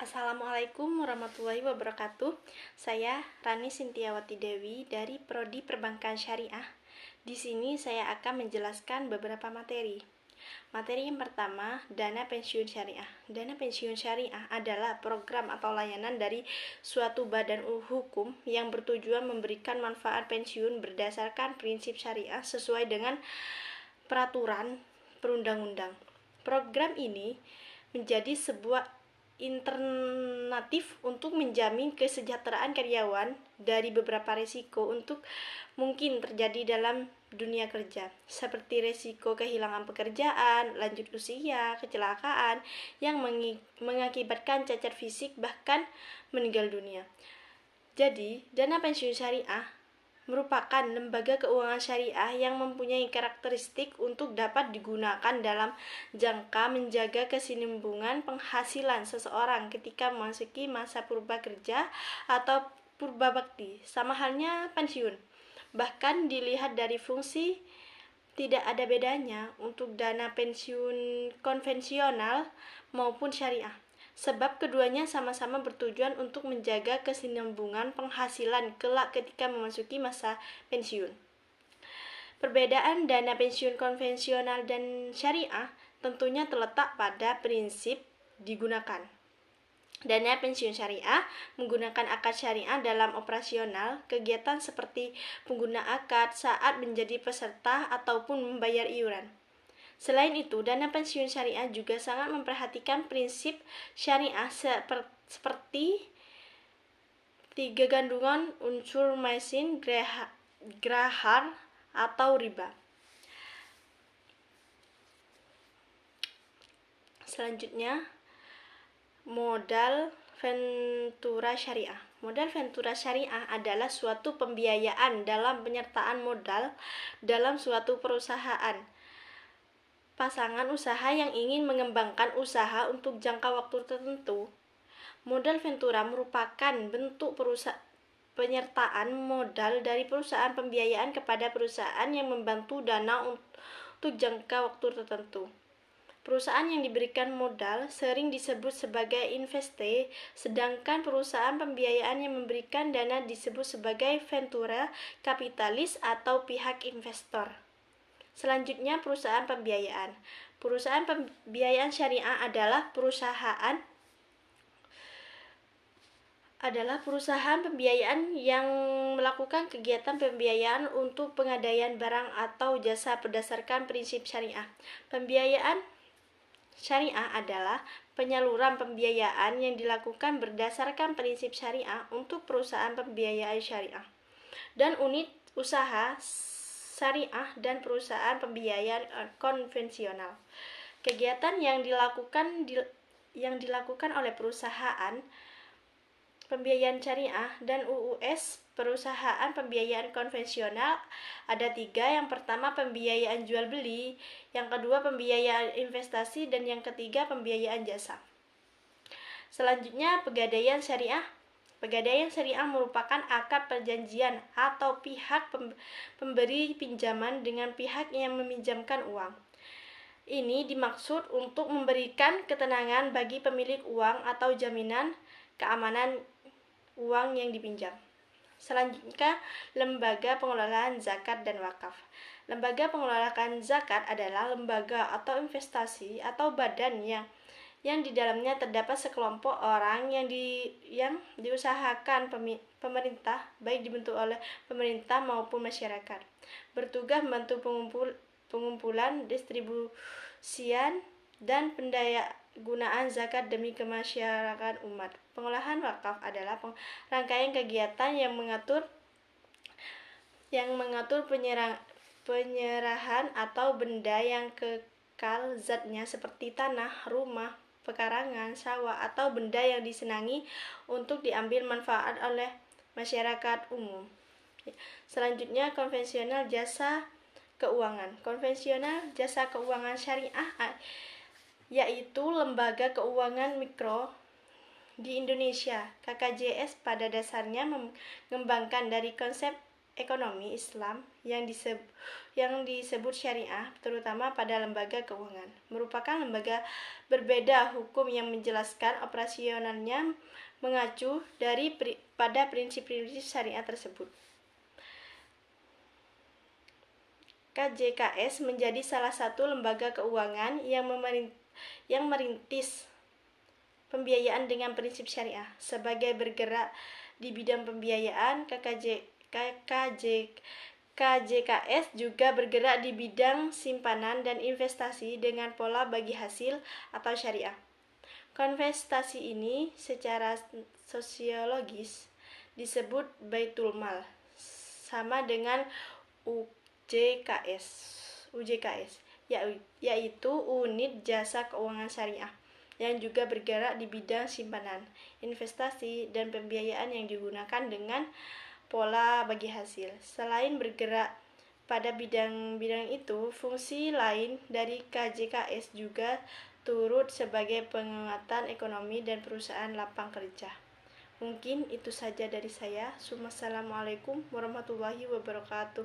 Assalamualaikum warahmatullahi wabarakatuh. Saya Rani Sintiawati Dewi dari Prodi Perbankan Syariah. Di sini saya akan menjelaskan beberapa materi. Materi yang pertama, dana pensiun syariah. Dana pensiun syariah adalah program atau layanan dari suatu badan hukum yang bertujuan memberikan manfaat pensiun berdasarkan prinsip syariah sesuai dengan peraturan perundang-undang. Program ini menjadi sebuah alternatif untuk menjamin kesejahteraan karyawan dari beberapa risiko untuk mungkin terjadi dalam dunia kerja, seperti risiko kehilangan pekerjaan, lanjut usia, kecelakaan yang mengakibatkan cacat fisik bahkan meninggal dunia. Jadi, dana pensiun syariah merupakan lembaga keuangan syariah yang mempunyai karakteristik untuk dapat digunakan dalam jangka menjaga kesinambungan penghasilan seseorang ketika memasuki masa purba kerja atau purba bakti, sama halnya pensiun. Bahkan dilihat dari fungsi, tidak ada bedanya untuk dana pensiun konvensional maupun syariah, sebab keduanya sama-sama bertujuan untuk menjaga kesinambungan penghasilan kelak ketika memasuki masa pensiun. Perbedaan dana pensiun konvensional dan syariah tentunya terletak pada prinsip digunakan. Dana pensiun syariah menggunakan akad syariah dalam operasional kegiatan seperti pengguna akad saat menjadi peserta ataupun membayar iuran. Selain itu, dana pensiun syariah juga sangat memperhatikan prinsip syariah seperti 3 gandungan unsur mesin grahar atau riba. Selanjutnya, modal ventura syariah. Modal ventura syariah adalah suatu pembiayaan dalam penyertaan modal dalam suatu perusahaan. Pasangan usaha yang ingin mengembangkan usaha untuk jangka waktu tertentu. Modal ventura merupakan bentuk penyertaan modal dari perusahaan pembiayaan kepada perusahaan yang membantu dana untuk jangka waktu tertentu. Perusahaan yang diberikan modal sering disebut sebagai investe, sedangkan perusahaan pembiayaan yang memberikan dana disebut sebagai ventura kapitalis atau pihak investor. Selanjutnya, perusahaan pembiayaan. Perusahaan pembiayaan syariah adalah perusahaan pembiayaan yang melakukan kegiatan pembiayaan untuk pengadaian barang atau jasa berdasarkan prinsip syariah. Pembiayaan syariah adalah penyaluran pembiayaan yang dilakukan berdasarkan prinsip syariah untuk perusahaan pembiayaan syariah dan unit usaha syariah dan perusahaan pembiayaan konvensional. Kegiatan yang dilakukan oleh perusahaan pembiayaan syariah dan UUS perusahaan pembiayaan konvensional ada 3. Yang pertama, pembiayaan jual beli, yang kedua, pembiayaan investasi, dan yang ketiga, pembiayaan jasa. Selanjutnya, pegadaian syariah. Pegadaian syariah merupakan akad perjanjian atau pihak pemberi pinjaman dengan pihak yang meminjamkan uang. Ini dimaksud untuk memberikan ketenangan bagi pemilik uang atau jaminan keamanan uang yang dipinjam. Selanjutnya, lembaga pengelolaan zakat dan wakaf. Lembaga pengelolaan zakat adalah lembaga atau investasi atau badan yang di dalamnya terdapat sekelompok orang yang diusahakan pemerintah, baik dibentuk oleh pemerintah maupun masyarakat, bertugas membantu pengumpulan, distribusian, dan pendayagunaan zakat demi kemasyarakatan umat. Pengolahan wakaf adalah rangkaian kegiatan yang mengatur penyerahan atau benda yang kekal zatnya seperti tanah, rumah, pekarangan, sawah, atau benda yang disenangi untuk diambil manfaat oleh masyarakat umum. Selanjutnya, konvensional jasa keuangan. Konvensional jasa keuangan syariah yaitu lembaga keuangan mikro di Indonesia. KKJS pada dasarnya mengembangkan dari konsep ekonomi Islam yang disebut syariah, terutama pada lembaga keuangan, merupakan lembaga berbeda hukum yang menjelaskan operasionalnya mengacu pada prinsip-prinsip syariah tersebut. KJKS menjadi salah satu lembaga keuangan yang merintis pembiayaan dengan prinsip syariah. Sebagai bergerak di bidang pembiayaan, KJKS juga bergerak di bidang simpanan dan investasi dengan pola bagi hasil atau syariah. Konvestasi ini secara sosiologis disebut Baitul Mal, sama dengan UJKS, yaitu unit jasa keuangan syariah, yang juga bergerak di bidang simpanan, investasi, dan pembiayaan yang digunakan dengan pola bagi hasil. Selain bergerak pada bidang-bidang itu, fungsi lain dari KJKS juga turut sebagai penguatan ekonomi dan perusahaan lapang kerja. Mungkin itu saja dari saya. Wassalamualaikum warahmatullahi wabarakatuh.